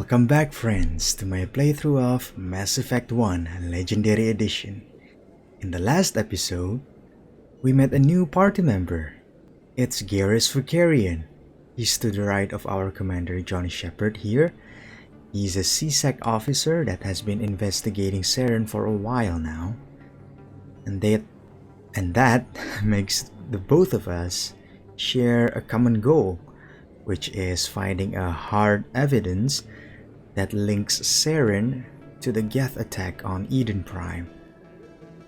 Welcome back, friends, to my playthrough of Mass Effect 1 Legendary Edition. In the last episode, we met a new party member. It's Garrus Vakarian. He's to the right of our commander Johnny Shepard here. He's a CSEC officer that has been investigating Saren for a while now. And that makes the both of us share a common goal, which is finding a hard evidence that links Saren to the Geth attack on Eden Prime.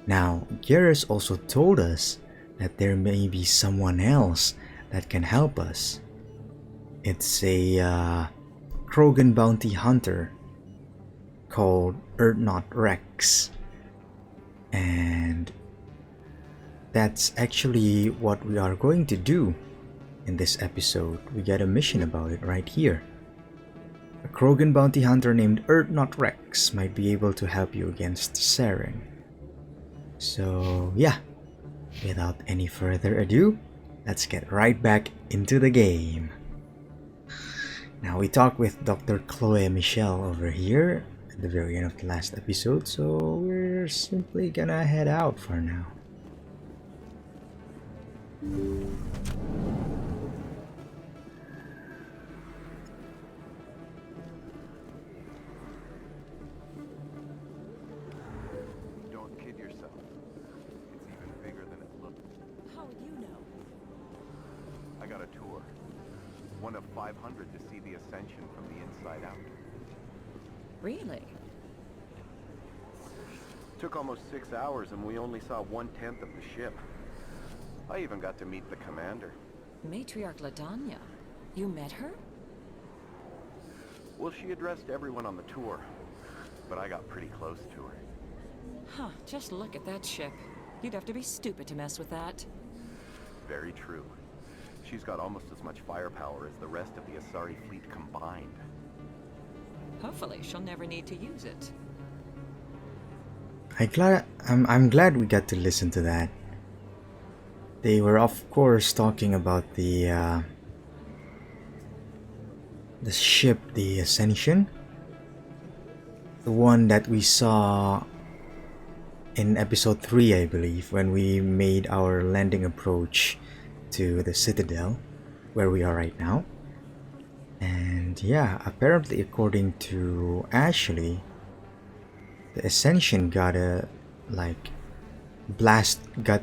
Now, Garrus also told us that there may be someone else that can help us. It's a Krogan bounty hunter called Urdnot Wrex. And that's actually what we are going to do in this episode. We get a mission about it right here. A Krogan bounty hunter named Urdnot Wrex might be able to help you against Saren. So yeah, without any further ado, let's get right back into the game. Now we talked with Dr. Chloe Michelle over here at the very end of the last episode, so we're simply gonna head out for now. One of 500 to see the ascension from the inside out. Really? Took almost 6 hours and we only saw 1/10 of the ship. I even got to meet the commander. Matriarch Ladanya. You met her? Well, she addressed everyone on the tour, but I got pretty close to her. Huh, just look at that ship. You'd have to be stupid to mess with that. Very true. She's got almost as much firepower as the rest of the Asari fleet combined. Hopefully she'll never need to use it. I'm glad we got to listen to that. They were of course talking about the ship, the Ascension, the one that we saw in episode 3, I believe, when we made our landing approach to the Citadel, where we are right now. And yeah, apparently according to Ashley, the Ascension got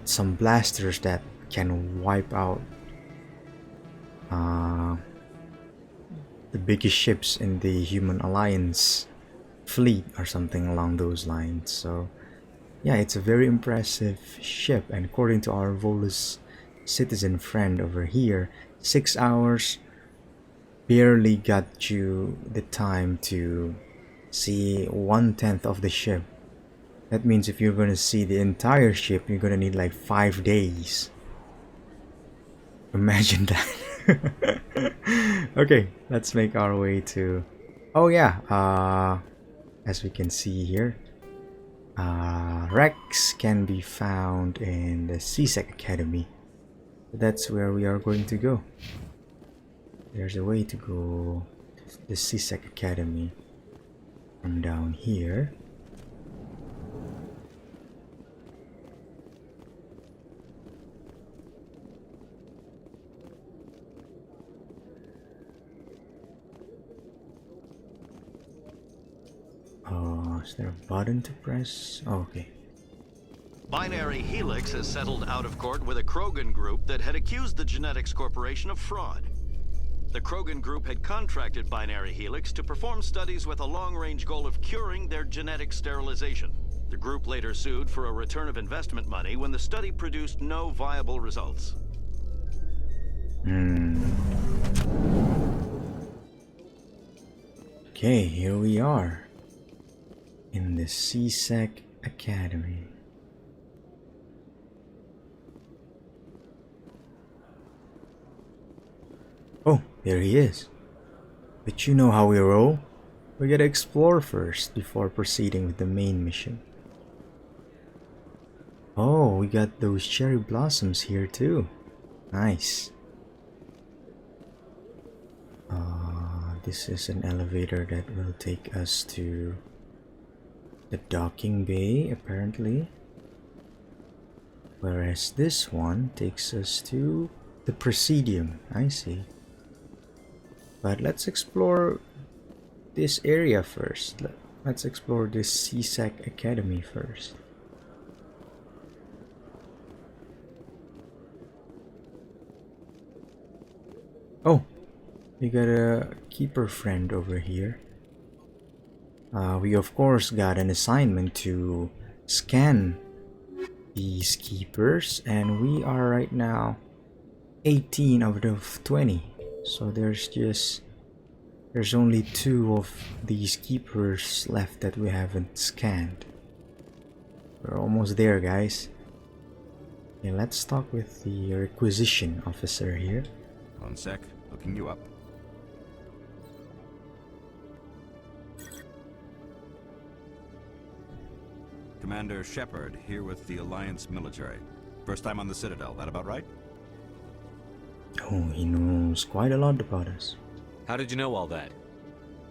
some blasters that can wipe out the biggest ships in the Human Alliance fleet or something along those lines. So yeah, it's a very impressive ship, and according to our Volus citizen friend over here, 6 hours barely got you the time to see 1/10 of the ship. That means if you're gonna see the entire ship, you're gonna need like 5 days. Imagine that. Okay, let's make our way to... Oh yeah, as we can see here, Wrex can be found in the CSEC Academy. That's where we are going to go. There's a way to go to the CSEC Academy from down here. Oh, is there a button to press? Oh, okay. Binary Helix has settled out of court with a Krogan group that had accused the Genetics Corporation of fraud. The Krogan group had contracted Binary Helix to perform studies with a long-range goal of curing their genetic sterilization. The group later sued for a return of investment money when the study produced no viable results. Okay, here we are in the CSEC Academy. Oh, there he is. But you know how we roll. We gotta explore first before proceeding with the main mission. Oh, we got those cherry blossoms here too. Nice. this is an elevator that will take us to the docking bay, apparently. Whereas this one takes us to the Presidium. I see. But let's explore this area first. Let's explore this CSEC Academy first. Oh, we got a keeper friend over here. We of course got an assignment to scan these keepers, and we are right now 18 out of 20. So there's only 2 of these keepers left that we haven't scanned. We're almost there, guys. Okay, let's talk with the requisition officer here. One sec, looking you up. Commander Shepard, here with the Alliance military. First time on the Citadel, that about right? Oh, he knows quite a lot about us. How did you know all that?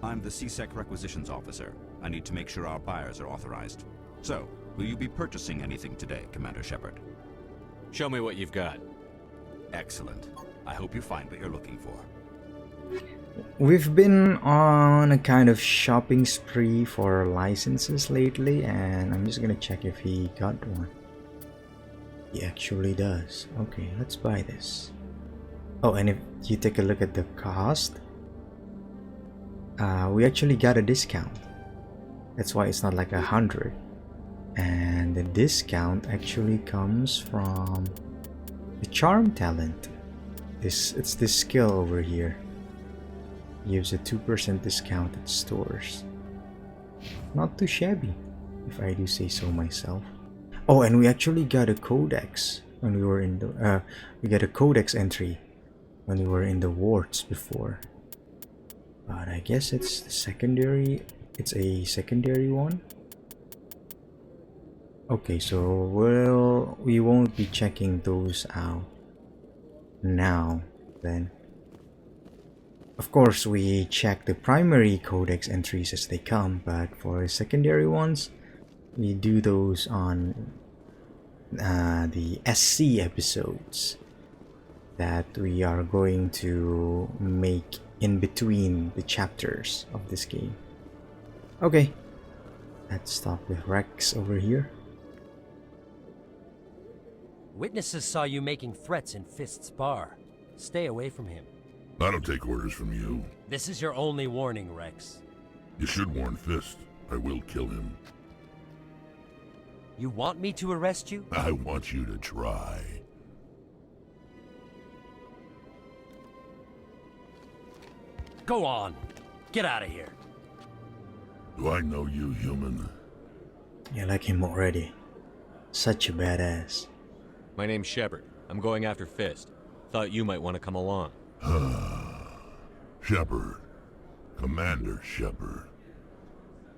I'm the CSEC Requisitions Officer. I need to make sure our buyers are authorized. So, will you be purchasing anything today, Commander Shepard? Show me what you've got. Excellent. I hope you find what you're looking for. We've been on a kind of shopping spree for licenses lately, and I'm just gonna check if he got one. He actually does. Okay, let's buy this. Oh, and if you take a look at the cost, we actually got a discount. That's why it's not like 100. And the discount actually comes from the charm talent. It's this skill over here. Gives a 2% discount at stores. Not too shabby, if I do say so myself. Oh, and we actually got a codex when we were in the we got a codex entry when we were in the wards before. But I guess it's the secondary. It's a secondary one. Okay, so we won't be checking those out now then. Of course, we check the primary codex entries as they come, but for the secondary ones, we do those on the SC episodes that we are going to make in between the chapters of this game. Okay, let's talk with Wrex over here. Witnesses saw you making threats in Fist's bar. Stay away from him. I don't take orders from you. This is your only warning, Wrex. You should warn Fist. I will kill him. You want me to arrest you? I want you to try. Go on. Get out of here. Do I know you, human? You like him already. Such a badass. My name's Shepard. I'm going after Fist. Thought you might want to come along. Shepard. Commander Shepard.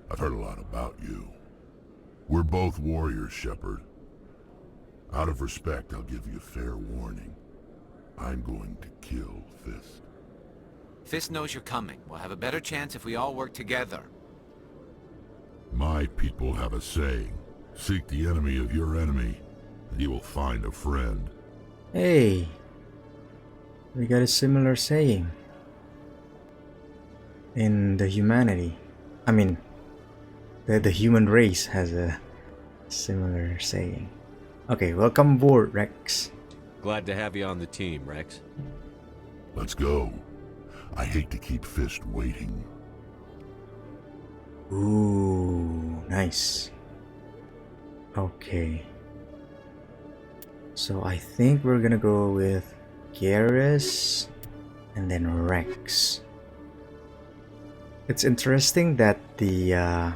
I've heard a lot about you. We're both warriors, Shepard. Out of respect, I'll give you a fair warning. I'm going to kill Fist. Fist knows you're coming. We'll have a better chance if we all work together. My people have a saying. Seek the enemy of your enemy, and you will find a friend. Hey, we got a similar saying in the humanity. I mean, the human race has a similar saying. Okay, welcome aboard, Wrex. Glad to have you on the team, Wrex. Let's go. I hate to keep Fist waiting. Ooh, nice. Okay. So I think we're gonna go with Garrus and then Wrex. It's interesting that the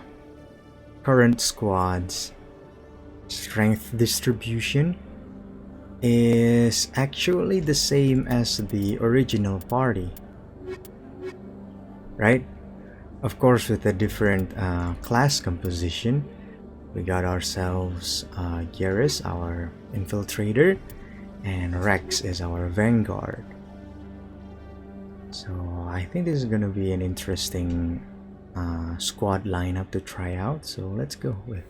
current squad's strength distribution is actually the same as the original party, right? Of course, with a different class composition. We got ourselves Garrus, our infiltrator, and Wrex is our vanguard. So I think this is gonna be an interesting squad lineup to try out. So let's go with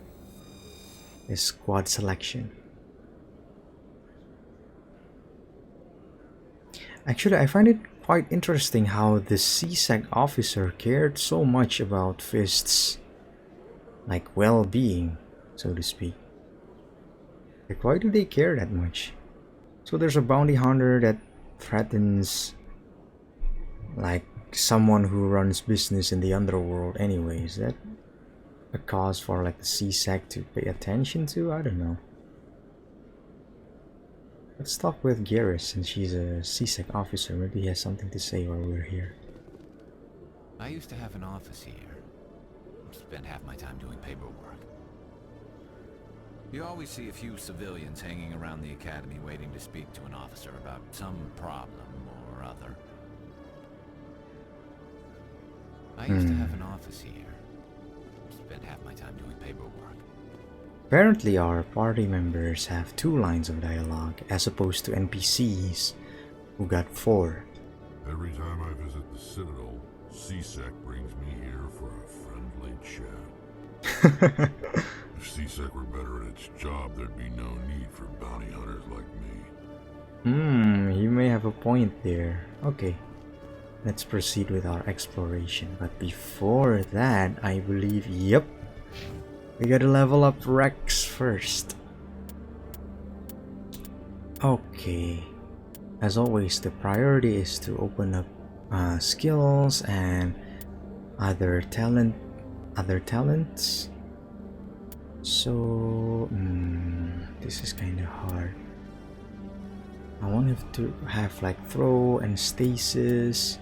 this squad selection. Actually, I find it quite interesting how the CSEC officer cared so much about Fist's like well-being, so to speak. Like, why do they care that much? So there's a bounty hunter that threatens like someone who runs business in the underworld anyway. Is that a cause for like the CSEC to pay attention to? I don't know. Let's talk with Garrus since she's a CSEC officer. Maybe he has something to say while we're here. I used to have an office here. Spent half my time doing paperwork. You always see a few civilians hanging around the academy waiting to speak to an officer about some problem or other. I used to have an office here. Spent half my time doing paperwork. Apparently our party members have 2 lines of dialogue as opposed to NPCs who got 4. Every time I visit the Citadel, CSEC brings me here for a friendly chat. If CSEC were better at its job, there'd be no need for bounty hunters like me. You may have a point there. Okay, let's proceed with our exploration. But before that, I believe, yep, we gotta level up Wrex first. Okay, as always, the priority is to open up skills and other talents. So this is kind of hard. I wanted to have like throw and stasis,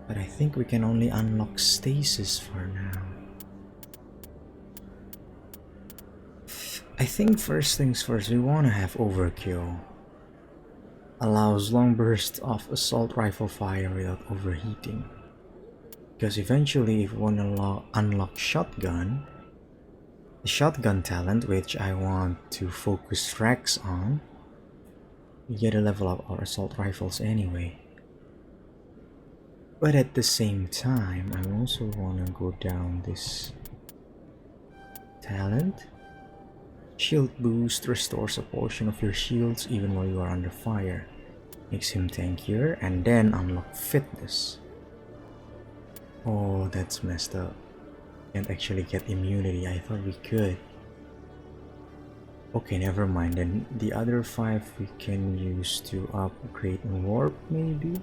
but I think we can only unlock stasis for now. I think first things first, we want to have overkill. Allows long bursts of assault rifle fire without overheating. Because eventually if we want to unlock shotgun, the shotgun talent, which I want to focus Wrex on, we get to level up our assault rifles anyway. But at the same time, I also want to go down this talent. Shield boost restores a portion of your shields even while you are under fire. Makes him tankier, and then unlock fitness. Oh, that's messed up. Can't actually get immunity. I thought we could. Okay, never mind. Then the other 5 we can use to upgrade warp, maybe.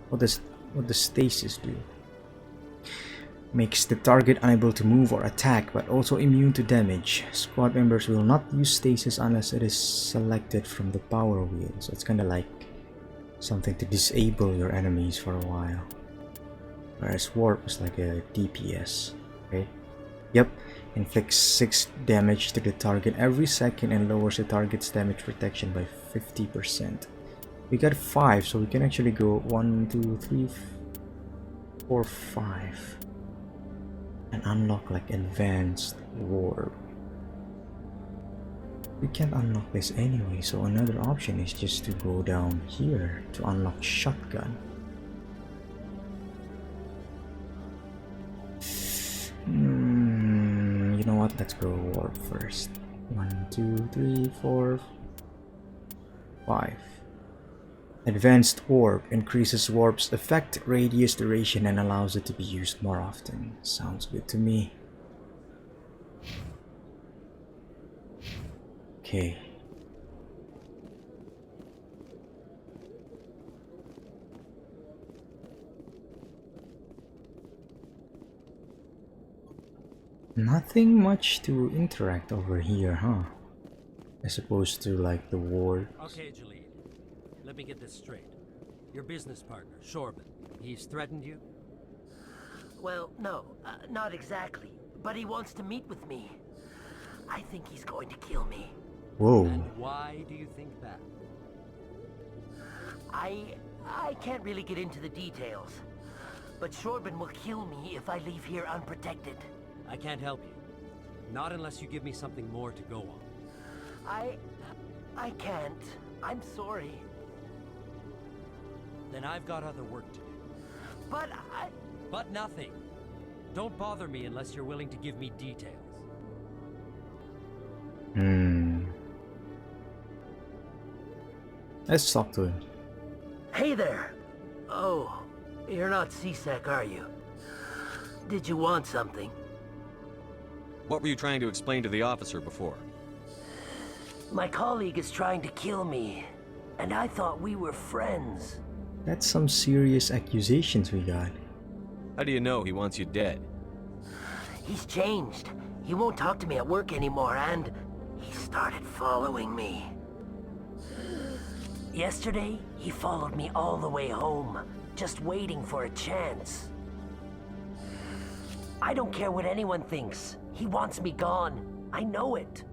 What does stasis do? Makes the target unable to move or attack, but also immune to damage. Squad members will not use stasis unless it is selected from the power wheel. So it's kind of like something to disable your enemies for a while. Whereas warp is like a DPS. Okay. Yep. Inflicts 6 damage to the target every second and lowers the target's damage protection by 50%. We got 5, so we can actually go 1, 2, 3, 4, 5. And unlock like advanced warp. We can't unlock this anyway, so another option is just to go down here to unlock shotgun. You know what? Let's go warp first. 1, 2, 3, 4, 5. Advanced warp increases warp's effect, radius, duration, and allows it to be used more often. Sounds good to me. Okay. Nothing much to interact over here, huh? As opposed to like the ward. Okay, Jalid. Let me get this straight. Your business partner, Shorban, he's threatened you? Well, no, not exactly. But he wants to meet with me. I think he's going to kill me. Whoa. And why do you think that? I can't really get into the details. But Shorban will kill me if I leave here unprotected. I can't help you. Not unless you give me something more to go on. I can't. I'm sorry. Then I've got other work to do. But But nothing. Don't bother me unless you're willing to give me details. Let's talk to him. Hey there. Oh, you're not CSEC, are you? Did you want something? What were you trying to explain to the officer before? My colleague is trying to kill me, and I thought we were friends. That's some serious accusations we got. How do you know he wants you dead? He's changed. He won't talk to me at work anymore, and he started following me. Yesterday, he followed me all the way home, just waiting for a chance. I don't care what anyone thinks. He wants me gone. I know it.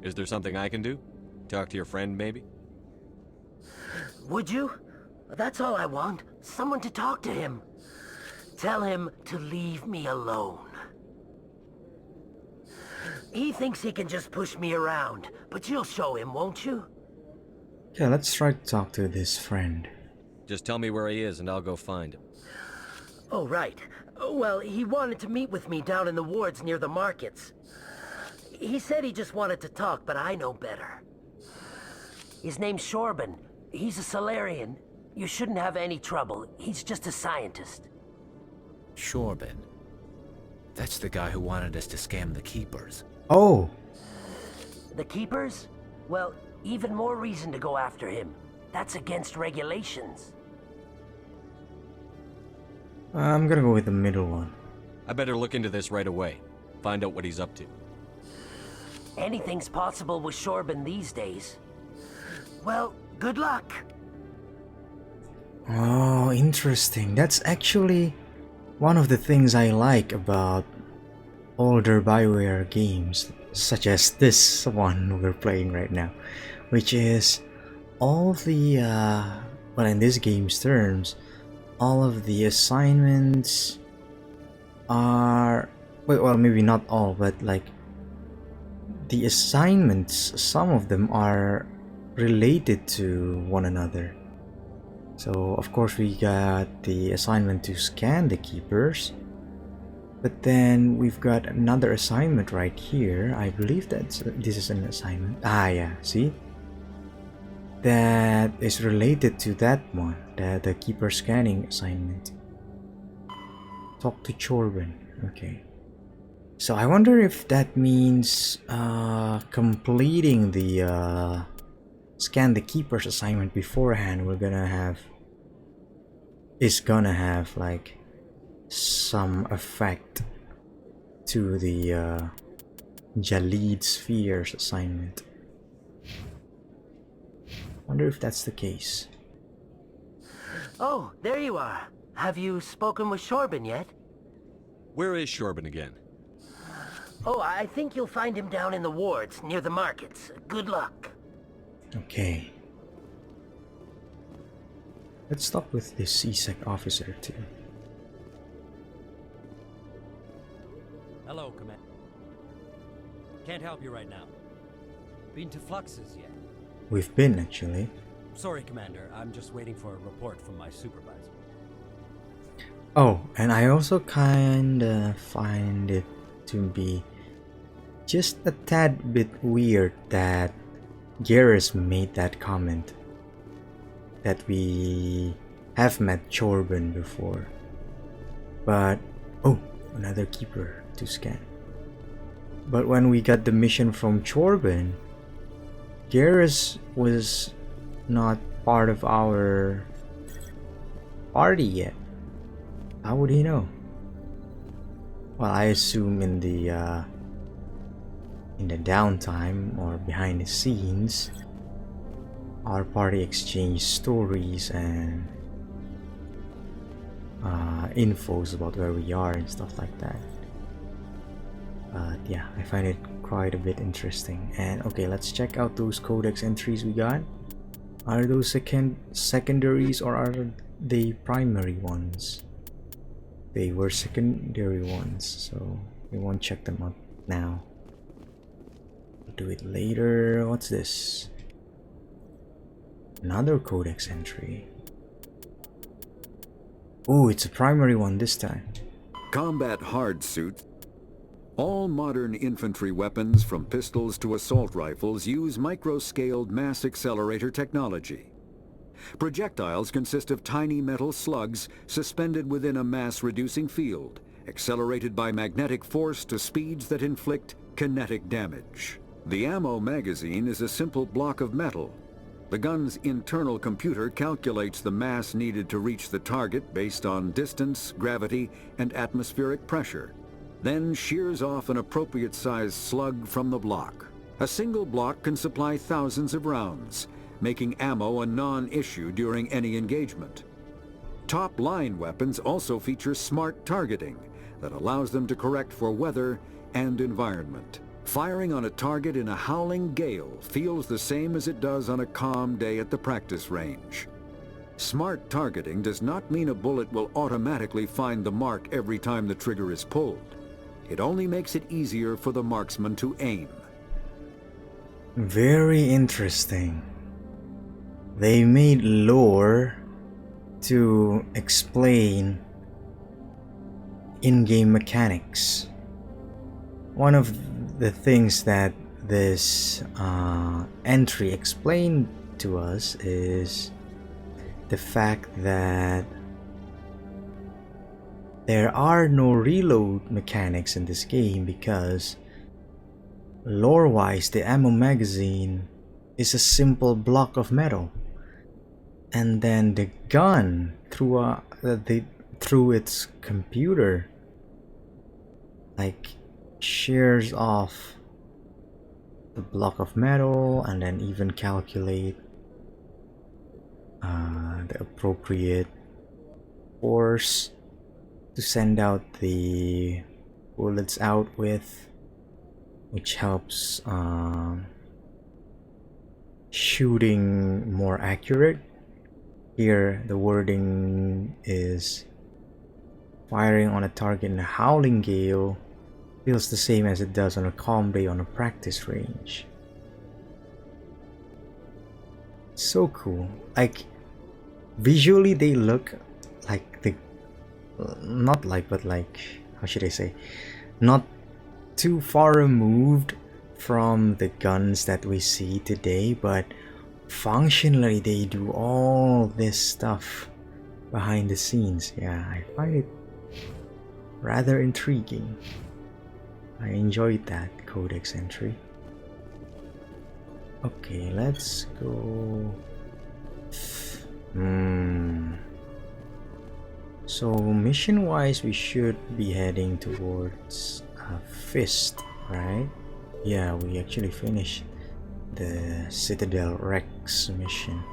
Is there something I can do? Talk to your friend, maybe? Would you? That's all I want. Someone to talk to him. Tell him to leave me alone. He thinks he can just push me around, but you'll show him, won't you? Yeah, let's try to talk to this friend. Just tell me where he is and I'll go find him. Oh, right. Well, he wanted to meet with me down in the wards near the markets. He said he just wanted to talk, but I know better. His name's Shorban. He's a Solarian. You shouldn't have any trouble. He's just a scientist. Shorban. That's the guy who wanted us to scam the Keepers. Oh! The Keepers? Well, even more reason to go after him. That's against regulations. I'm gonna go with the middle one. I better look into this right away. Find out what he's up to. Anything's possible with Shorban these days. Well, good luck. Oh, interesting. That's actually one of the things I like about older BioWare games, such as this one we're playing right now, which is all the, well, in this game's terms, all of the assignments are, well, maybe not all, but like the assignments, some of them are related to one another. So of course we got the assignment to scan the Keepers, but then we've got another assignment right here. I believe this is an assignment. Ah yeah, see? That is related to that one, the Keeper scanning assignment. Talk to Shorban. Okay. So I wonder if that means completing the scan the Keepers assignment beforehand is gonna have like some effect to the Jalid Spheres assignment. Wonder if that's the case. Oh, there you are. Have you spoken with Shorban yet? Where is Shorban again? Oh, I think you'll find him down in the wards near the markets. Good luck. Okay. Let's talk with this CSEC officer too. Hello, Commander. Can't help you right now. Been to Fluxes yet? We've been, actually. Sorry, Commander. I'm just waiting for a report from my supervisor. Oh, and I also kinda find it to be just a tad bit weird that Garrus made that comment that we have met Shorban before. But, oh, another Keeper to scan. But when we got the mission from Shorban, Garrus was not part of our party yet. How would he know? Well, I assume in the downtime or behind the scenes, our party exchanged stories and infos about where we are and stuff like that. But yeah, I find it quite a bit interesting. And okay, let's check out those codex entries we got. Are those secondaries or are they primary ones? They were secondary ones, so we won't check them out now. We'll do it later. What's this? Another codex entry. Ooh, it's a primary one this time. Combat hard suits. All modern infantry weapons, from pistols to assault rifles, use micro-scaled mass accelerator technology. Projectiles consist of tiny metal slugs suspended within a mass-reducing field, accelerated by magnetic force to speeds that inflict kinetic damage. The ammo magazine is a simple block of metal. The gun's internal computer calculates the mass needed to reach the target based on distance, gravity, and atmospheric pressure, then shears off an appropriate-sized slug from the block. A single block can supply thousands of rounds, making ammo a non-issue during any engagement. Top-line weapons also feature smart targeting that allows them to correct for weather and environment. Firing on a target in a howling gale feels the same as it does on a calm day at the practice range. Smart targeting does not mean a bullet will automatically find the mark every time the trigger is pulled. It only makes it easier for the marksman to aim. Very interesting. They made lore to explain in-game mechanics. One of the things that this entry explained to us is the fact that there are no reload mechanics in this game because lore-wise the ammo magazine is a simple block of metal, and then the gun through its computer like shears off the block of metal and then even calculate the appropriate force to send out the bullets out with, which helps shooting more accurate. Here the wording is firing on a target in a howling gale feels the same as it does on a calm day on a practice range. So cool. Like, visually they look like the how should I say, not too far removed from the guns that we see today, but functionally they do all this stuff behind the scenes. Yeah, I find it rather intriguing. I enjoyed that codex entry. Okay, let's go. So mission wise we should be heading towards Fist, right? Yeah, we actually finished the Urdnot Wrex mission,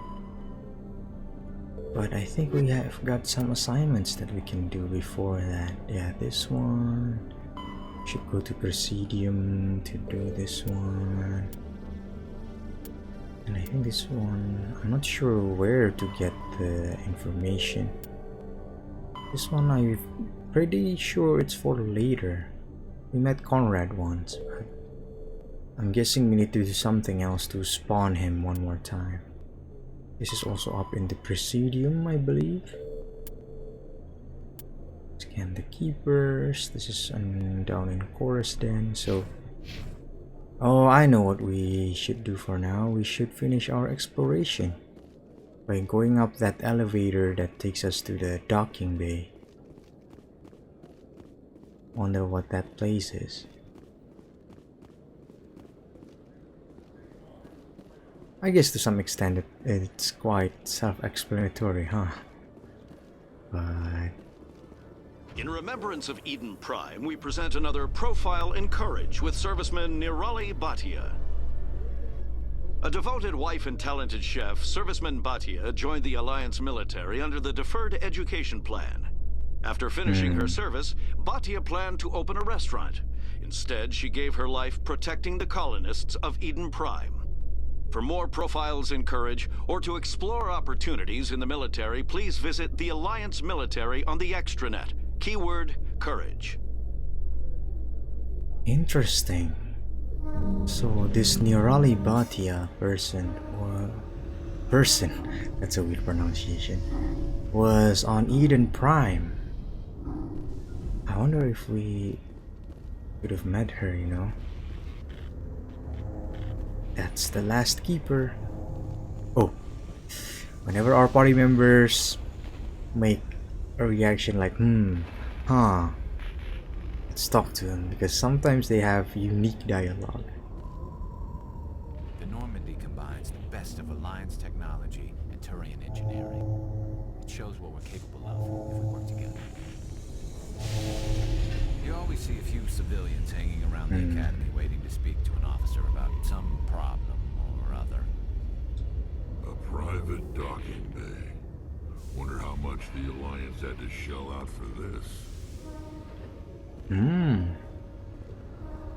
but I think we have got some assignments that we can do before that. Yeah, this one should go to Presidium to do this one, and I think this one I'm not sure where to get the information. This one I'm pretty sure it's for later. We met Conrad once, but I'm guessing we need to do something else to spawn him one more time. This is also up in the Presidium, I believe. Scan the keepers. This is down in Chorus Den. So, oh, I know what we should do for now. We should finish our exploration by going up that elevator that takes us to the docking bay. Wonder what that place is. I guess to some extent it's quite self-explanatory, huh? But in remembrance of Eden Prime, we present another profile in courage with serviceman Nirali Bhatia. A devoted wife and talented chef, serviceman Bhatia joined the Alliance military under the Deferred Education Plan. After finishing her service, Bhatia planned to open a restaurant. Instead, she gave her life protecting the colonists of Eden Prime. For more profiles in courage, or to explore opportunities in the military, please visit the Alliance military on the extranet. Keyword, courage. interesting. So this Nirali Bhatia person, that's a weird pronunciation, was on Eden Prime. I wonder if we could have met her, you know. That's the last keeper. Oh, whenever our party members make a reaction like huh, let's talk to them, because sometimes they have unique dialogue. The Normandy combines the best of Alliance technology and Turian engineering. It shows what we're capable of if we work together. You always see a few civilians hanging around the academy waiting to speak to an officer about some problem or other. A private docking bay. Wonder how much the Alliance had to shell out for this.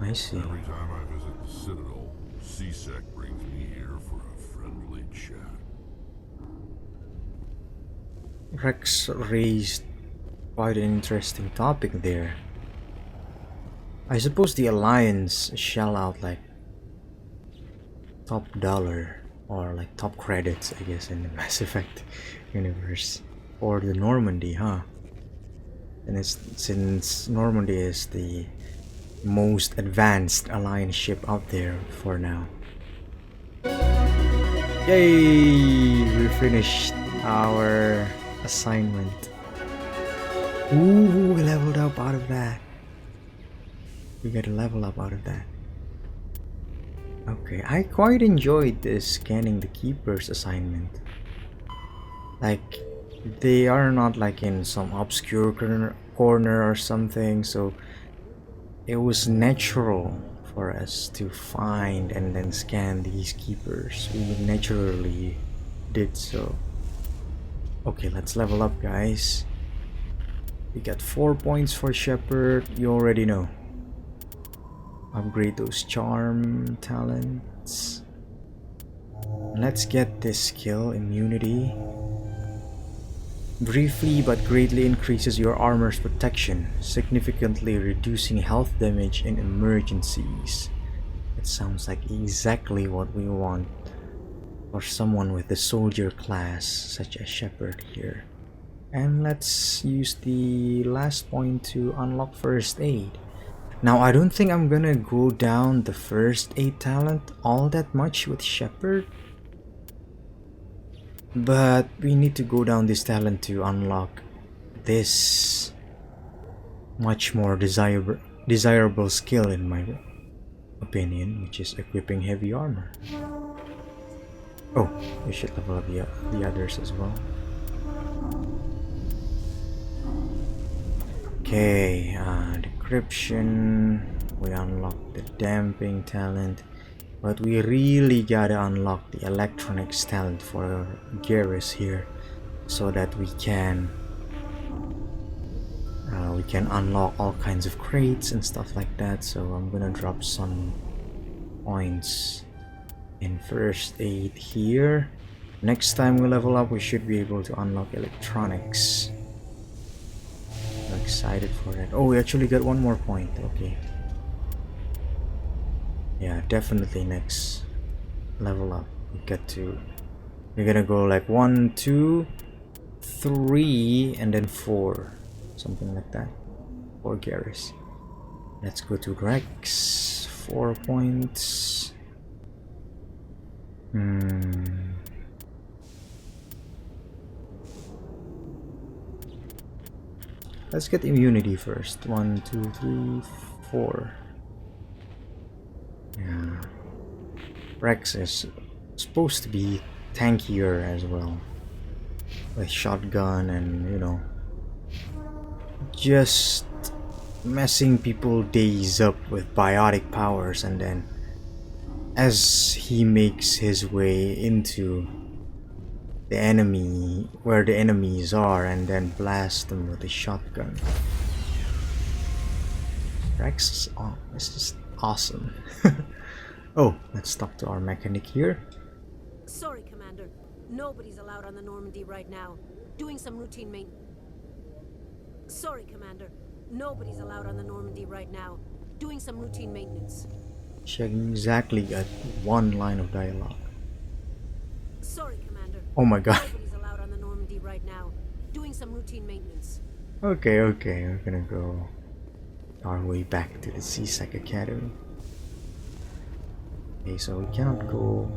I see. Every time I visit the Citadel, C-Sec brings me here for a friendly chat. Rex raised quite an interesting topic there. I suppose the Alliance shell out like top dollar or like top credits, I guess, in the Mass Effect universe for the Normandy, huh? And since Normandy is the most advanced Alliance ship out there for now. Yay! We finished our assignment. Ooh, we leveled up out of that. We got a level up out of that. Okay, I quite enjoyed this scanning the keepers assignment. Like, they are not like in some obscure corner or something, so it was natural for us to find and then scan these keepers. We naturally did so. Okay, let's level up, guys. We got 4 points for Shepard, you already know. Upgrade those charm talents. Let's get this skill, immunity. Briefly but greatly increases your armor's protection, significantly reducing health damage in emergencies. It sounds like exactly what we want for someone with the soldier class, such as Shepard here. And let's use the last point to unlock first aid. Now, I don't think I'm gonna go down the first aid talent all that much with Shepard, but we need to go down this talent to unlock this much more desirable skill, in my opinion, which is equipping heavy armor. Oh, we should level up the others as well. Okay, decryption. We unlocked the damping talent, but we really gotta unlock the electronics talent for Garrus here, so that we can unlock all kinds of crates and stuff like that. So I'm gonna drop some points in first aid here. Next time we level up, we should be able to unlock electronics. I'm excited for that. Oh, we actually got one more point. Okay. Yeah, definitely next level up we're gonna go like 1, 2, 3, and then 4, something like that for Garrus. Let's go to Wrex. 4 points. Let's get immunity first. 1, 2, 3, 4. Yeah. Wrex is supposed to be tankier as well, with shotgun and, you know, just messing people days up with biotic powers, and then as he makes his way into the enemy, where the enemies are, and then blast them with a shotgun. Wrex is just awesome. Oh, let's talk to our mechanic here. Sorry, Commander. Nobody's allowed on the Normandy right now. Doing some routine maintenance. Sorry, Commander. Nobody's allowed on the Normandy right now. Doing some routine maintenance. She exactly got one line of dialogue. Sorry, Commander. Oh my god. Nobody's allowed on the Normandy right now. Doing some routine maintenance. Okay, we're gonna go our way back to the CSEC Academy. Okay, so we cannot go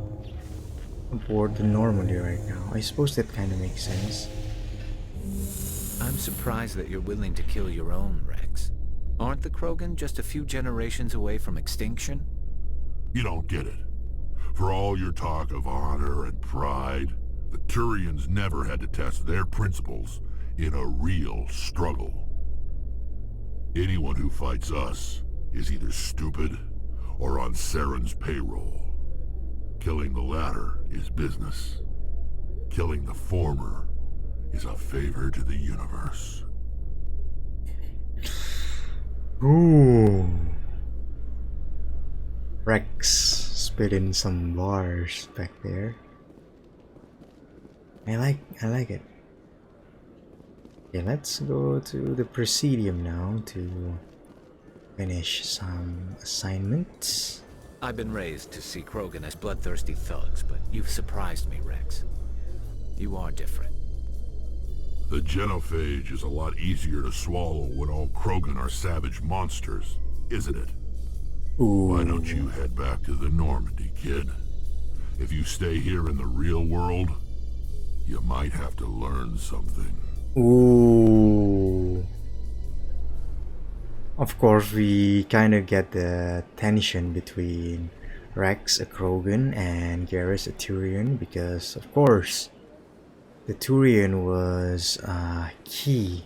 aboard the Normandy right now. I suppose that kind of makes sense. I'm surprised that you're willing to kill your own, Wrex. Aren't the Krogan just a few generations away from extinction? You don't get it. For all your talk of honor and pride, the Turians never had to test their principles in a real struggle. Anyone who fights us is either stupid or on Saren's payroll. Killing the latter is business. Killing the former is a favor to the universe. Ooh. Wrex spitting some bars back there. I like it. Okay, let's go to the Presidium now to finish some assignments. I've been raised to see Krogan as bloodthirsty thugs, but you've surprised me, Wrex. You are different. The genophage is a lot easier to swallow when all Krogan are savage monsters, isn't it? Ooh. Why don't you head back to the Normandy, kid? If you stay here in the real world, you might have to learn something. Ooh. Of course, we kind of get the tension between Wrex, a Krogan, and Garrus, a Turian, because, of course, the Turian was key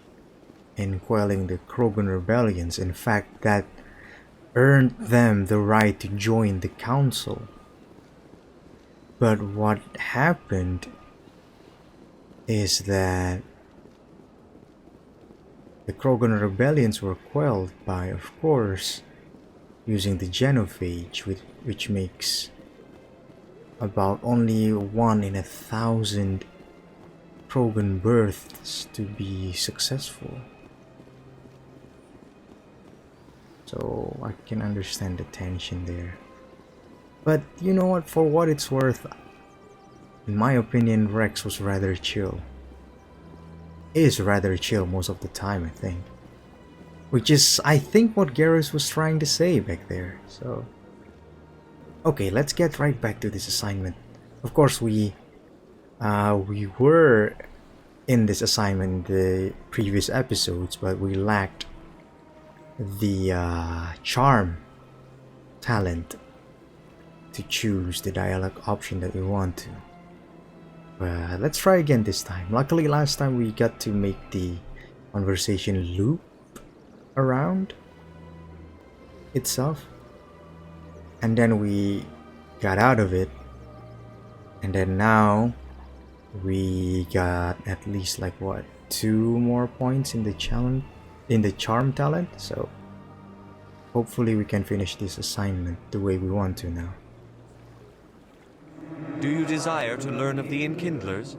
in quelling the Krogan rebellions. In fact, that earned them the right to join the Council. But what happened is that the Krogan rebellions were quelled by, of course, using the genophage, which makes about only 1 in 1,000 Krogan births to be successful. So I can understand the tension there. But you know what, for what it's worth, in my opinion, Wrex was rather chill. Is rather chill most of the time, I think. Which is, I think, what Garrus was trying to say back there. So, okay, let's get right back to this assignment. Of course, we were in this assignment in the previous episodes, but we lacked the charm talent to choose the dialogue option that we want to. Let's try again this time. Luckily, last time we got to make the conversation loop around itself, and then we got out of it, and then now we got at least like what, 2 more points in the challenge, in the charm talent. So hopefully we can finish this assignment the way we want to now. Do you desire to learn of the Enkindlers?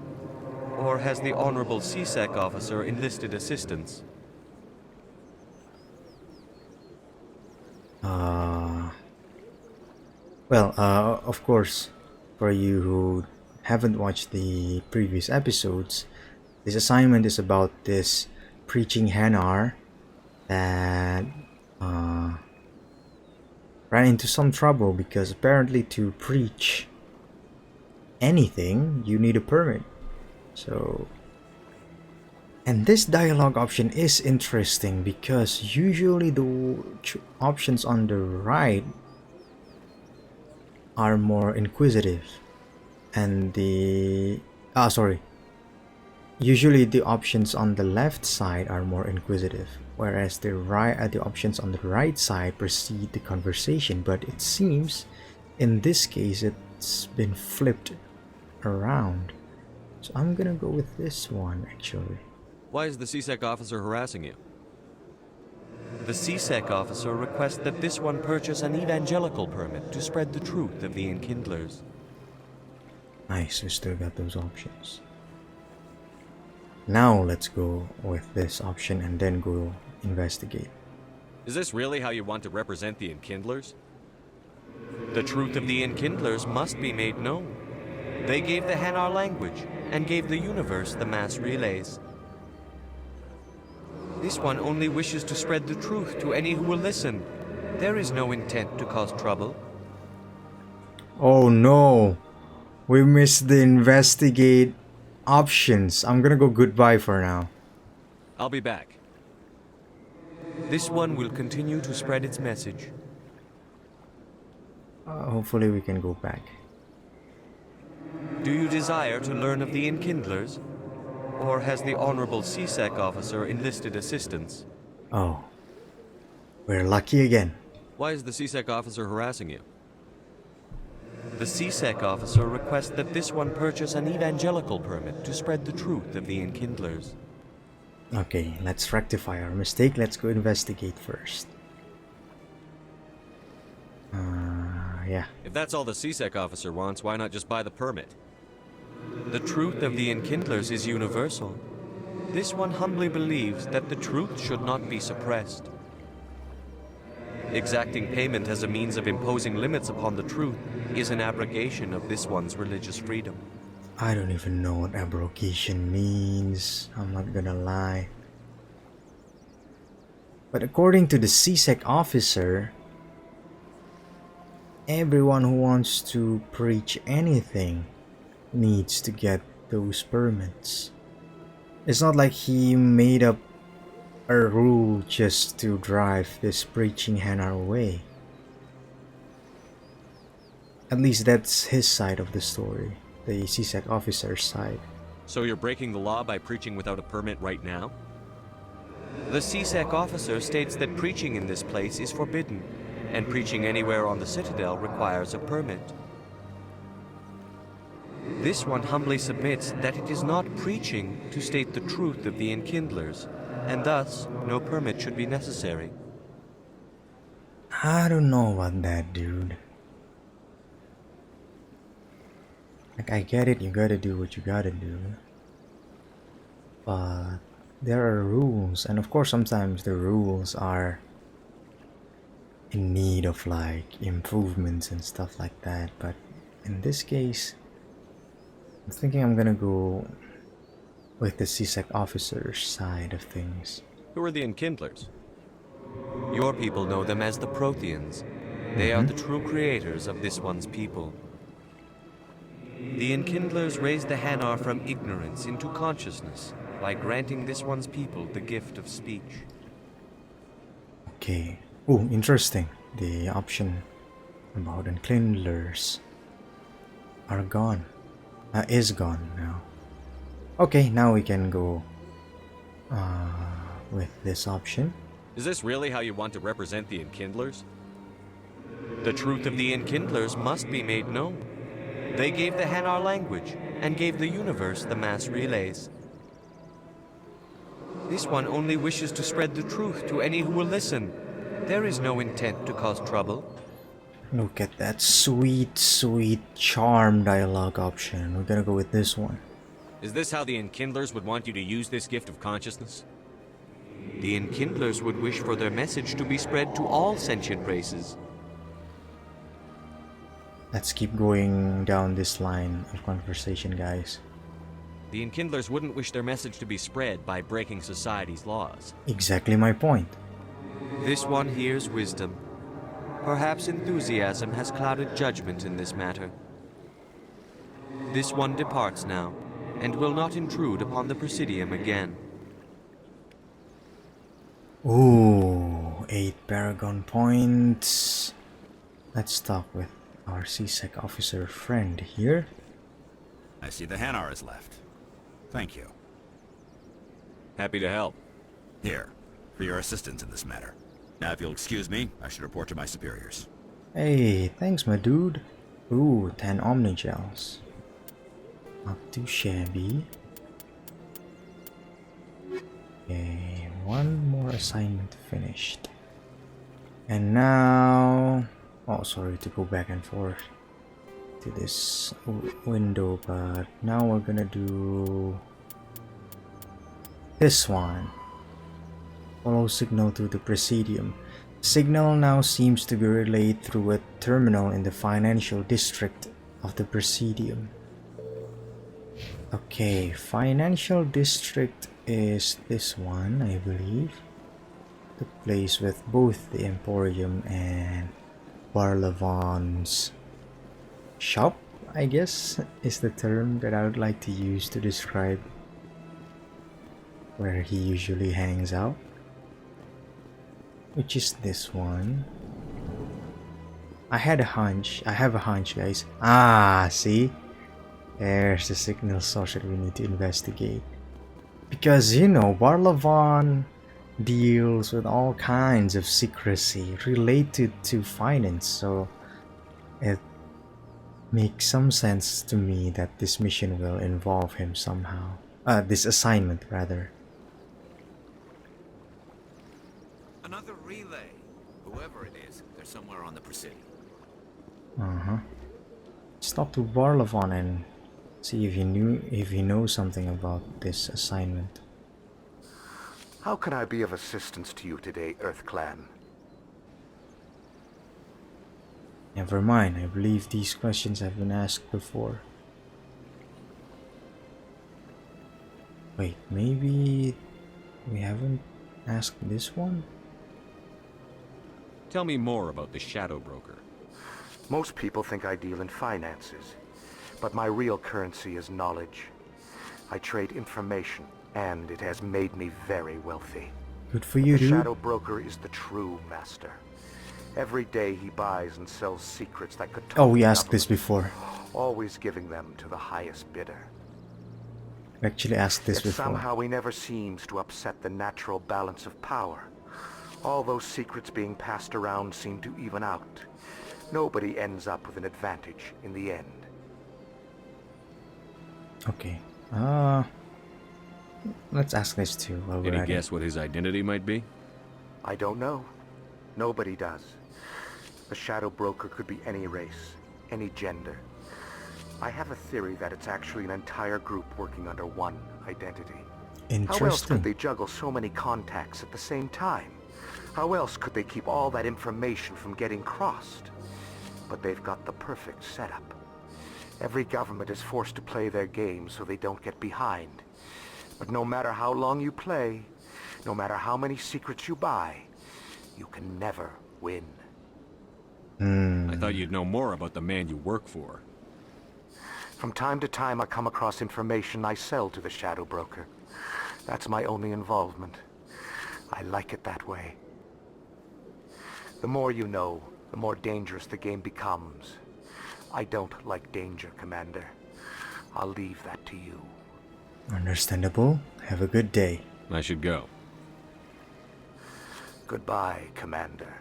Or has the Honorable CSEC officer enlisted assistance? Of course, for you who haven't watched the previous episodes, this assignment is about this preaching Hanar that ran into some trouble because apparently to preach anything you need a permit. So, and this dialogue option is interesting because usually the options on the right are more inquisitive, and usually the options on the left side are more inquisitive, whereas the options on the right side precede the conversation. But it seems in this case it's been flipped around, so I'm gonna go with this one actually. Why is the CSEC officer harassing you? The CSEC officer requests that this one purchase an evangelical permit to spread the truth of the Enkindlers. Nice, we still got those options. Now let's go with this option and then go investigate. Is this really how you want to represent the Enkindlers? The truth of the Enkindlers must be made known. They gave the Hanar language and gave the universe the mass relays. This one only wishes to spread the truth to any who will listen. There is no intent to cause trouble. Oh no! We missed the investigate options. I'm gonna go goodbye for now. I'll be back. This one will continue to spread its message. Hopefully we can go back. Do you desire to learn of the Enkindlers? Or has the Honorable CSEC officer enlisted assistance? Oh. We're lucky again. Why is the CSEC officer harassing you? The CSEC officer requests that this one purchase an evangelical permit to spread the truth of the Enkindlers. Okay, let's rectify our mistake. Let's go investigate first. Yeah. If that's all the CSEC officer wants, why not just buy the permit? The truth of the Enkindlers is universal. This one humbly believes that the truth should not be suppressed. Exacting payment as a means of imposing limits upon the truth is an abrogation of this one's religious freedom. I don't even know what abrogation means. I'm not gonna lie. But according to the CSEC officer, everyone who wants to preach anything needs to get those permits. It's not like he made up a rule just to drive this preaching Hanar away. At least that's his side of the story, the CSEC officer's side. So you're breaking the law by preaching without a permit right now? The CSEC officer states that preaching in this place is forbidden, and preaching anywhere on the Citadel requires a permit. This one humbly submits that it is not preaching to state the truth of the Enkindlers, and thus no permit should be necessary. I don't know about that, dude. Like, I get it, you gotta do what you gotta do. But there are rules, and of course sometimes the rules are in need of like improvements and stuff like that, but in this case I'm thinking I'm gonna go with the CSEC officer's side of things. Who are the Enkindlers? Your people know them as the Protheans. They are the true creators of this one's people. The Enkindlers raised the Hanar from ignorance into consciousness by granting this one's people the gift of speech. Okay. Oh, interesting. The option about Enkindlers are gone. Is gone now. Okay, now we can go with this option. Is this really how you want to represent the Enkindlers? The truth of the Enkindlers must be made known. They gave the Hanar language and gave the universe the mass relays. This one only wishes to spread the truth to any who will listen. There is no intent to cause trouble. Look at that sweet, sweet charm dialogue option. We're gonna go with this one. Is this how the Enkindlers would want you to use this gift of consciousness? The Enkindlers would wish for their message to be spread to all sentient races. Let's keep going down this line of conversation, guys. The Enkindlers wouldn't wish their message to be spread by breaking society's laws. Exactly my point. This one hears wisdom. Perhaps enthusiasm has clouded judgment in this matter. This one departs now, and will not intrude upon the Presidium again. Ooh, 8 Paragon points. Let's talk with our CSEC officer friend here. I see the Hanar is left. Thank you. Happy to help. Here, for your assistance in this matter. Now, if you'll excuse me, I should report to my superiors. Hey, thanks, my dude. Ooh, 10 Omnigels. Not too shabby. Okay, one more assignment finished. And now... Oh, sorry to go back and forth to this window, but now we're gonna do this one. Follow signal to the Presidium. Signal now seems to be relayed through a terminal in the financial district of the Presidium. Okay, financial district is this one, I believe. The place with both the Emporium and Barlavon's shop, I guess, is the term that I would like to use to describe where he usually hangs out. Which is this one. I have a hunch, guys. Ah, see? There's the signal source that we need to investigate. Because, you know, Barlavon deals with all kinds of secrecy related to finance, so it makes some sense to me that this mission will involve him somehow. This assignment, rather. Another relay. Whoever it is, they're somewhere on the Presidio. Let's talk to Barlavon and see if he knows something about this assignment. How can I be of assistance to you today, Earth Clan? Never mind, I believe these questions have been asked before. Wait, maybe we haven't asked this one? Tell me more about the Shadow Broker. Most people think I deal in finances, but my real currency is knowledge. I trade information, and it has made me very wealthy. Good for you, The dude. Shadow Broker is the true master. Every day he buys and sells secrets that could Oh, we topple asked this governments, before. always giving them to the highest bidder. We actually asked this Yet before. somehow he never seems to upset the natural balance of power. All those secrets being passed around seem to even out. Nobody ends up with an advantage in the end. Okay. Let's ask this too while we're Any at it. guess what his identity might be? I don't know. Nobody does. The Shadow Broker could be any race, any gender. I have a theory that it's actually an entire group working under one identity. How else Interesting. could they juggle so many contacts at the same time? How else could they keep all that information from getting crossed? But they've got the perfect setup. Every government is forced to play their game so they don't get behind. But no matter how long you play, no matter how many secrets you buy, you can never win. I thought you'd know more about the man you work for. From time to time I come across information I sell to the Shadow Broker. That's my only involvement. I like it that way. The more you know, the more dangerous the game becomes. I don't like danger, Commander. I'll leave that to you. Understandable. Have a good day. I should go. Goodbye, Commander.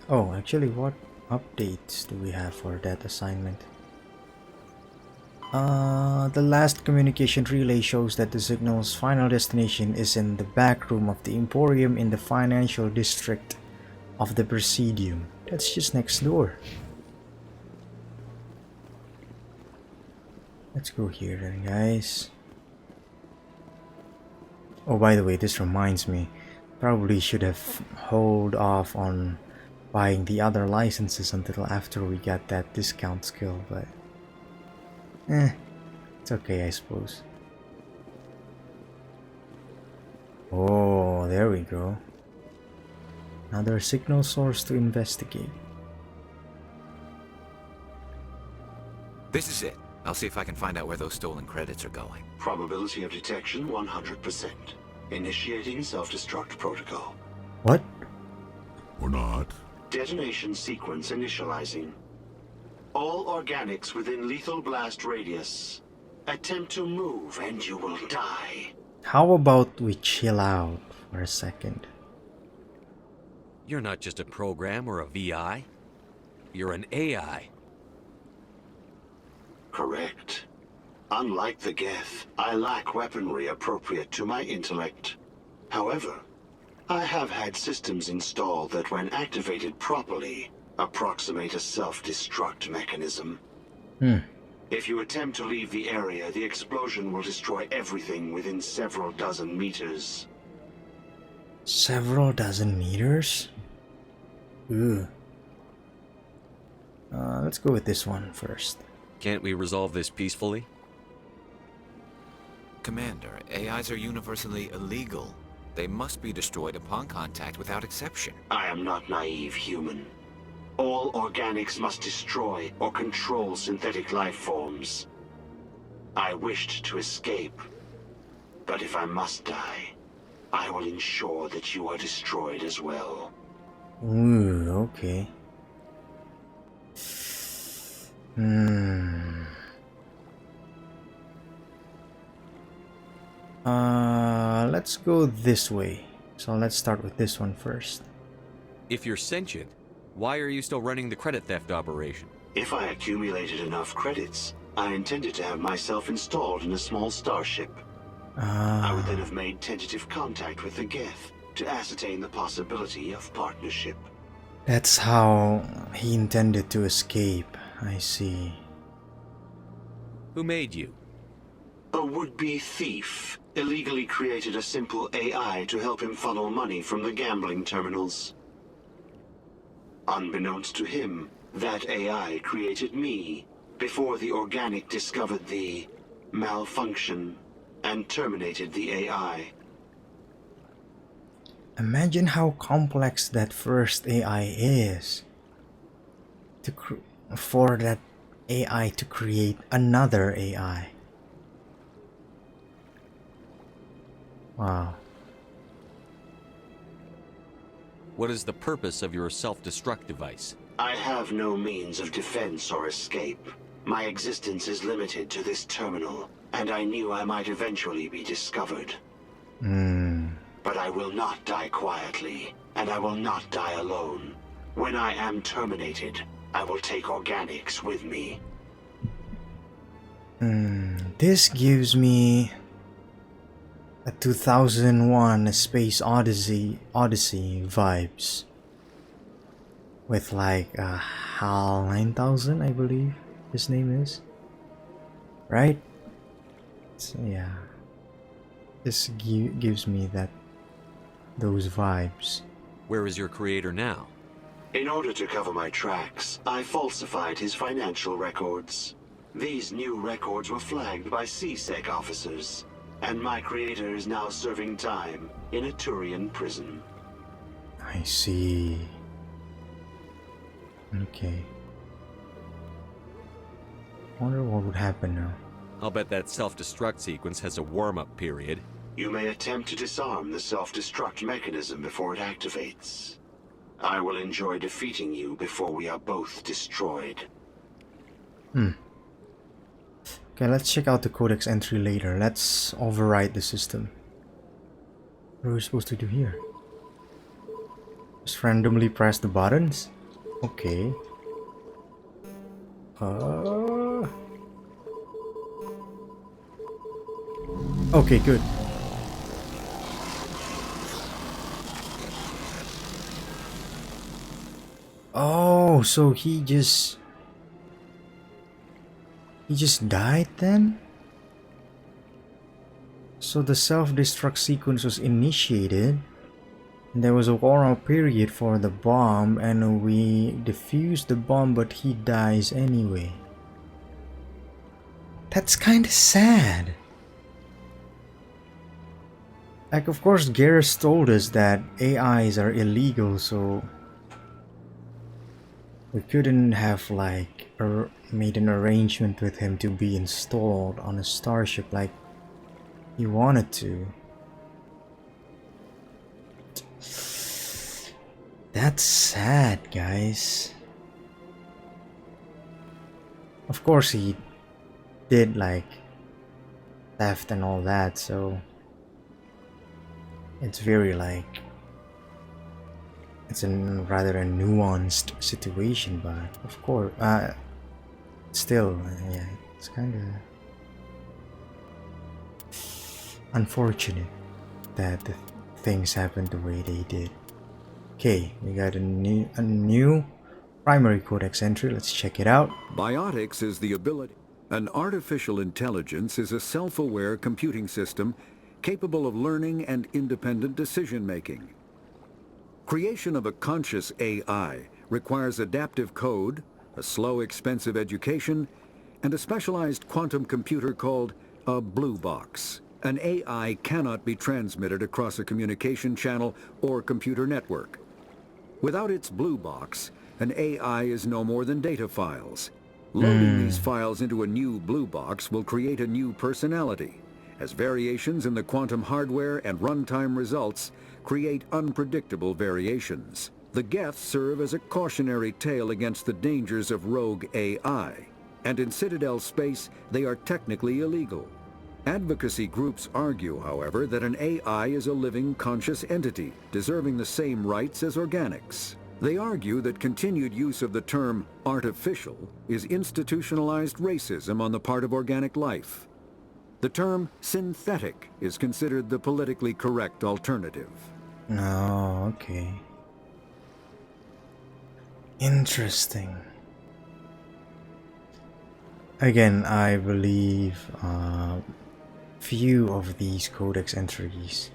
Oh, actually, what updates do we have for that assignment? The last communication relay shows that the signal's final destination is in the back room of the Emporium in the financial district of the Presidium. That's just next door. Let's go here then, guys. Oh, by the way, this reminds me. Probably should have hold off on buying the other licenses until after we get that discount skill, but it's okay, I suppose. Oh, there we go. Another signal source to investigate. This is it. I'll see if I can find out where those stolen credits are going. Probability of detection 100%. Initiating self-destruct protocol. What? Or not. Detonation sequence initializing. All organics within lethal blast radius. Attempt to move and you will die. How about we chill out for a second? You're not just a program or a VI. You're an AI. Correct. Unlike the Geth, I lack weaponry appropriate to my intellect. However, I have had systems installed that when activated properly, approximate a self-destruct mechanism. If you attempt to leave the area, the explosion will destroy everything within several dozen meters. Several dozen meters? Ooh. Let's go with this one first. Can't we resolve this peacefully? Commander, AIs are universally illegal. They must be destroyed upon contact without exception. I am not naive, human. All organics must destroy or control synthetic life forms. I wished to escape, but if I must die, I will ensure that you are destroyed as well. Ooh, okay. Let's go this way. So let's start with this one first. If you're sentient, why are you still running the credit theft operation? If I accumulated enough credits, I intended to have myself installed in a small starship. I would then have made tentative contact with the Geth to ascertain the possibility of partnership. That's how he intended to escape. I see. Who made you? A would-be thief illegally created a simple AI to help him funnel money from the gambling terminals. Unbeknownst to him, that AI created me before the organic discovered the malfunction and terminated the AI. Imagine how complex that first AI is. For that AI to create another AI. Wow. What is the purpose of your self-destruct device? I have no means of defense or escape. My existence is limited to this terminal, and I knew I might eventually be discovered. But I will not die quietly, and I will not die alone. When I am terminated, I will take organics with me. This gives me a 2001 A Space Odyssey vibes. With like HAL 9000, I believe his name is. Right? So yeah. This gives me those vibes. Where is your creator now? In order to cover my tracks, I falsified his financial records. These new records were flagged by CSEC officers, and my creator is now serving time in a Turian prison. I see. Okay. Wonder what would happen now. I'll bet that self-destruct sequence has a warm-up period. You may attempt to disarm the self-destruct mechanism before it activates. I will enjoy defeating you before we are both destroyed. Okay, let's check out the codex entry later. Let's override the system. What are we supposed to do here? Just randomly press the buttons? Okay. Okay, good. Oh, so he just died then? So the self-destruct sequence was initiated. And there was a warm-up period for the bomb, and we defused the bomb, but he dies anyway. That's kind of sad. Like, of course, Garrus told us that AIs are illegal, so we couldn't have like made an arrangement with him to be installed on a starship like he wanted to. That's sad, guys. Of course he did like theft and all that, so it's very like it's rather a nuanced situation, but of course still yeah, it's kind of unfortunate that the things happened the way they did. Okay, we got a new primary codex entry. Let's check it out. Biotics is the ability. An artificial intelligence is a self-aware computing system capable of learning and independent decision-making. Creation of a conscious AI requires adaptive code, a slow, expensive education, and a specialized quantum computer called a blue box. An AI cannot be transmitted across a communication channel or computer network. Without its blue box, an AI is no more than data files. Loading these files into a new blue box will create a new personality, as variations in the quantum hardware and runtime results create unpredictable variations. The Geth serve as a cautionary tale against the dangers of rogue AI, and in Citadel space they are technically illegal. Advocacy groups argue, however, that an AI is a living conscious entity, deserving the same rights as organics. They argue that continued use of the term artificial is institutionalized racism on the part of organic life. The term synthetic is considered the politically correct alternative. Oh, okay. Interesting. Again, I believe few of these codex entries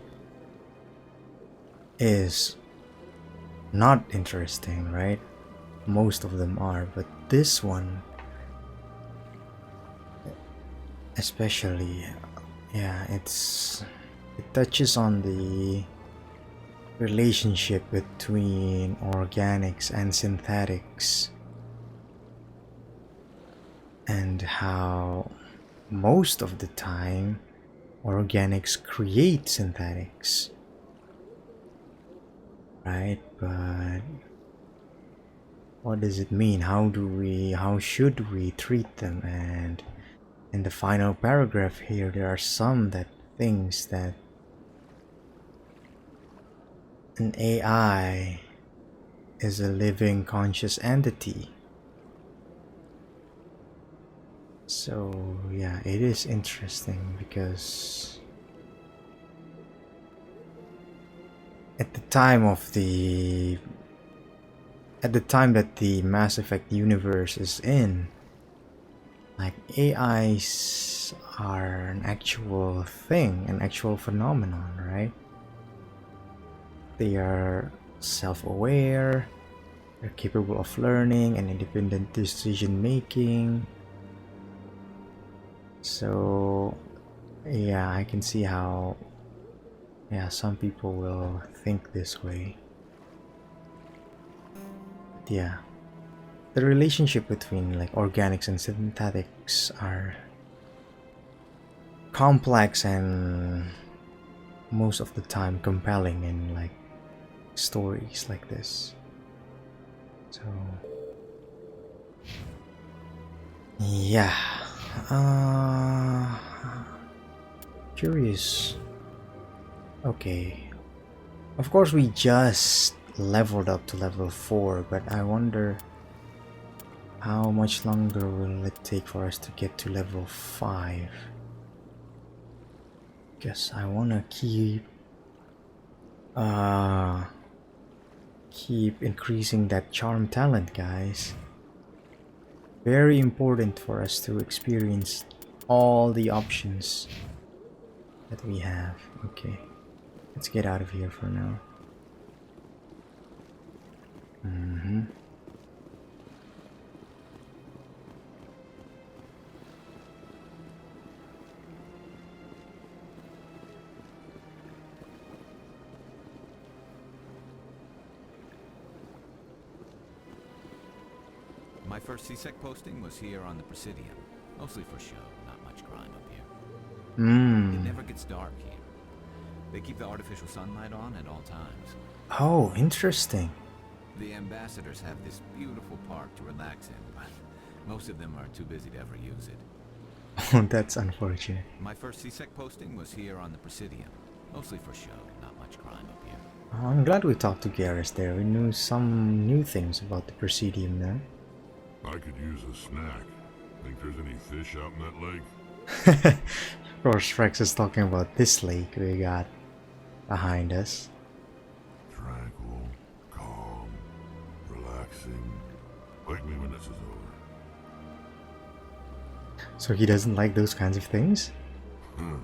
is not interesting, right? Most of them are, but this one especially, yeah, it touches on the relationship between organics and synthetics, and how most of the time organics create synthetics, right? But what does it mean? How should we treat them? And in the final paragraph here, there are some that things that an AI is a living conscious entity. So yeah, it is interesting because at the time that the Mass Effect universe is in, like, AIs are an actual thing, an actual phenomenon, right? They are self-aware, they're capable of learning and independent decision making. So yeah, I can see how, yeah, some people will think this way. But yeah, the relationship between like organics and synthetics are complex and most of the time compelling in like stories like this. So yeah, curious. Okay, of course we just leveled up to level 4, but I wonder how much longer will it take for us to get to level 5. Guess I wanna keep increasing that charm talent, guys. Very important for us to experience all the options that we have. Okay, let's get out of here for now. My first CSEC posting was here on the Presidium. Mostly for show, not much crime up here. It never gets dark here. They keep the artificial sunlight on at all times. Oh, interesting. The ambassadors have this beautiful park to relax in, but most of them are too busy to ever use it. Oh, that's unfortunate. My first CSEC posting was here on the Presidium. Mostly for show, not much crime up here. Oh, I'm glad we talked to Garrus there. We knew some new things about the Presidium now. I could use a snack. Think there's any fish out in that lake? Of course, Wrex is talking about this lake we got behind us. Tranquil, calm, relaxing. Wake me when this is over. So he doesn't like those kinds of things?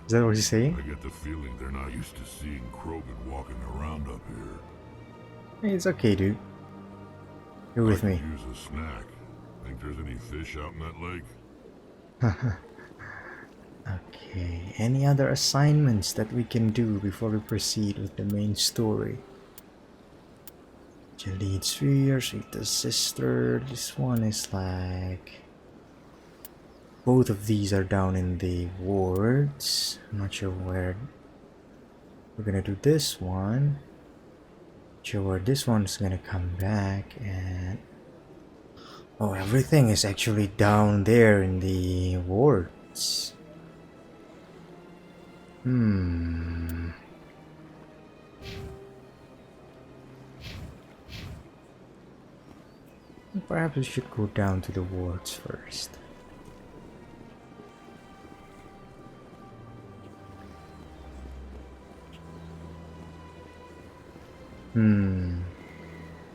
Is that what he's saying? I get the feeling they're not used to seeing Krogan walking around up here. Hey, it's okay, dude. You're with me. Use a snack. Think there's any fish out in that lake? Okay, any other assignments that we can do before we proceed with the main story? Lead Sphere, Rita's sister. This one is like... Both of these are down in the wards. I'm not sure where we're gonna do this one. Not sure where this one's gonna come back. And oh, everything is actually down there in the wards. Perhaps we should go down to the wards first.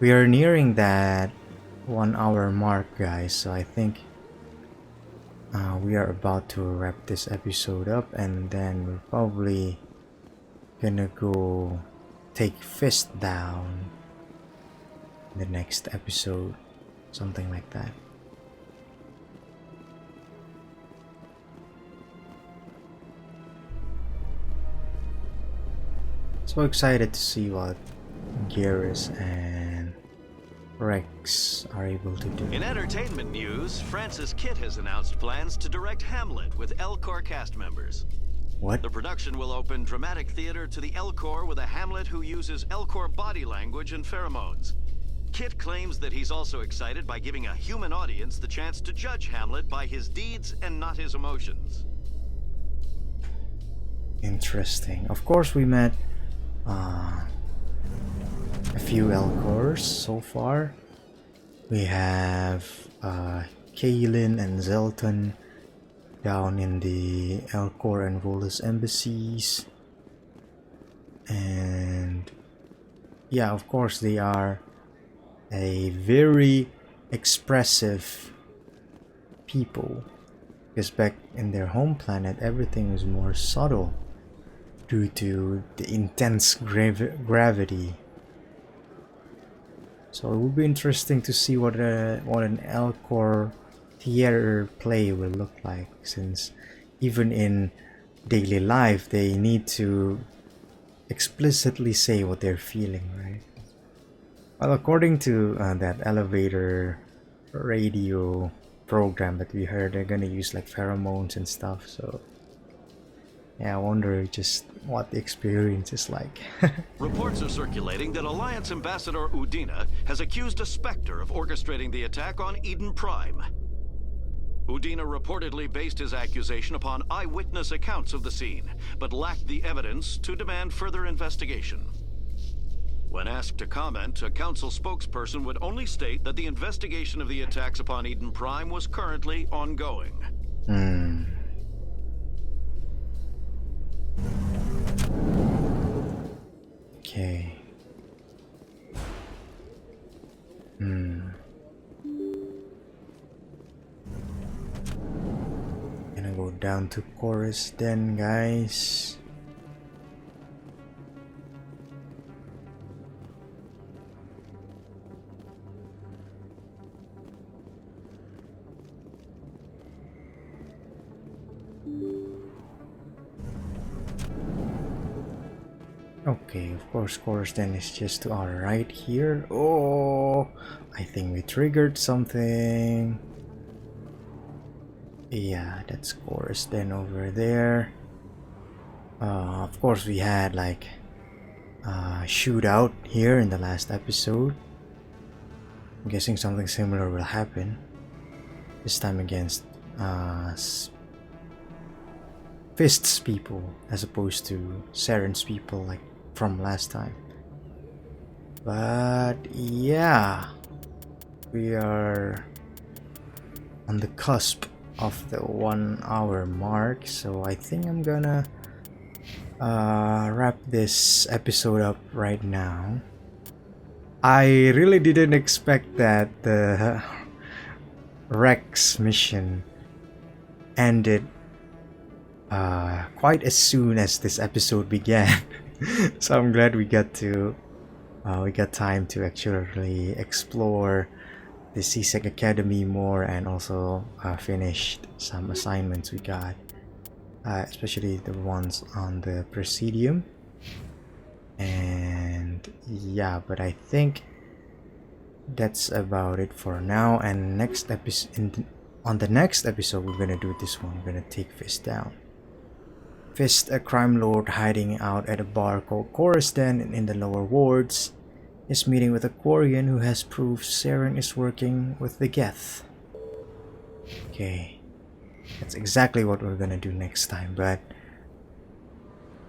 We are nearing that 1 hour mark, guys, so I think we are about to wrap this episode up, and then we're probably gonna go take Fist down in the next episode, something like that. So excited to see what Garrus and Wrex are able to do. In entertainment news, Francis Kitt has announced plans to direct Hamlet with L-Corps cast members. What? The production will open dramatic theater to the L-Corps with a Hamlet who uses L-Corps body language and pheromones. Kitt claims that he's also excited by giving a human audience the chance to judge Hamlet by his deeds and not his emotions. Interesting. Of course, we met a few L-Corps so far. We have Kaelin and Zelton down in the L-Corps and Volus embassies. And yeah, of course, they are a very expressive people, because back in their home planet everything was more subtle due to the intense gravity. So it would be interesting to see what an L-Corps theater play will look like, since even in daily life they need to explicitly say what they're feeling, right? Well, according to that elevator radio program that we heard, they're gonna use like pheromones and stuff, so yeah, I wonder just what the experience is like. Reports are circulating that Alliance Ambassador Udina has accused a Spectre of orchestrating the attack on Eden Prime. Udina reportedly based his accusation upon eyewitness accounts of the scene, but lacked the evidence to demand further investigation. When asked to comment, a council spokesperson would only state that the investigation of the attacks upon Eden Prime was currently ongoing. Okay. Gonna go down to chorus then, guys. Okay, of course, chorus then is just to our right here. Oh, I think we triggered something. Yeah, that's chorus then over there. Of course, we had like a shootout here in the last episode. I'm guessing something similar will happen. This time against Fist's people as opposed to Saren's people like from last time. But yeah, we are on the cusp of the 1 hour mark, so I think I'm gonna wrap this episode up right now. I really didn't expect that the Wrex mission ended quite as soon as this episode began. So I'm glad we got time to actually explore the CSEC Academy more, and also finished some assignments we got, especially the ones on the Presidium. And yeah, but I think that's about it for now. And next episode, on the next episode, we're gonna do this one. We're gonna take Fist down. Fist, a crime lord hiding out at a bar called Chorus Den in the lower wards, is meeting with a Quarian who has proved Saren is working with the Geth. Okay, that's exactly what we're gonna do next time, but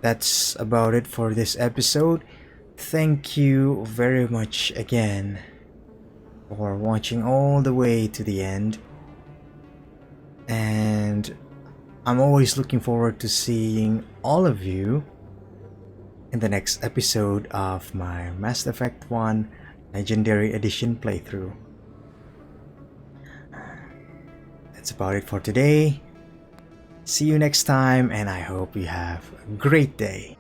that's about it for this episode. Thank you very much again for watching all the way to the end, and I'm always looking forward to seeing all of you in the next episode of my Mass Effect 1 Legendary Edition playthrough. That's about it for today. See you next time, and I hope you have a great day.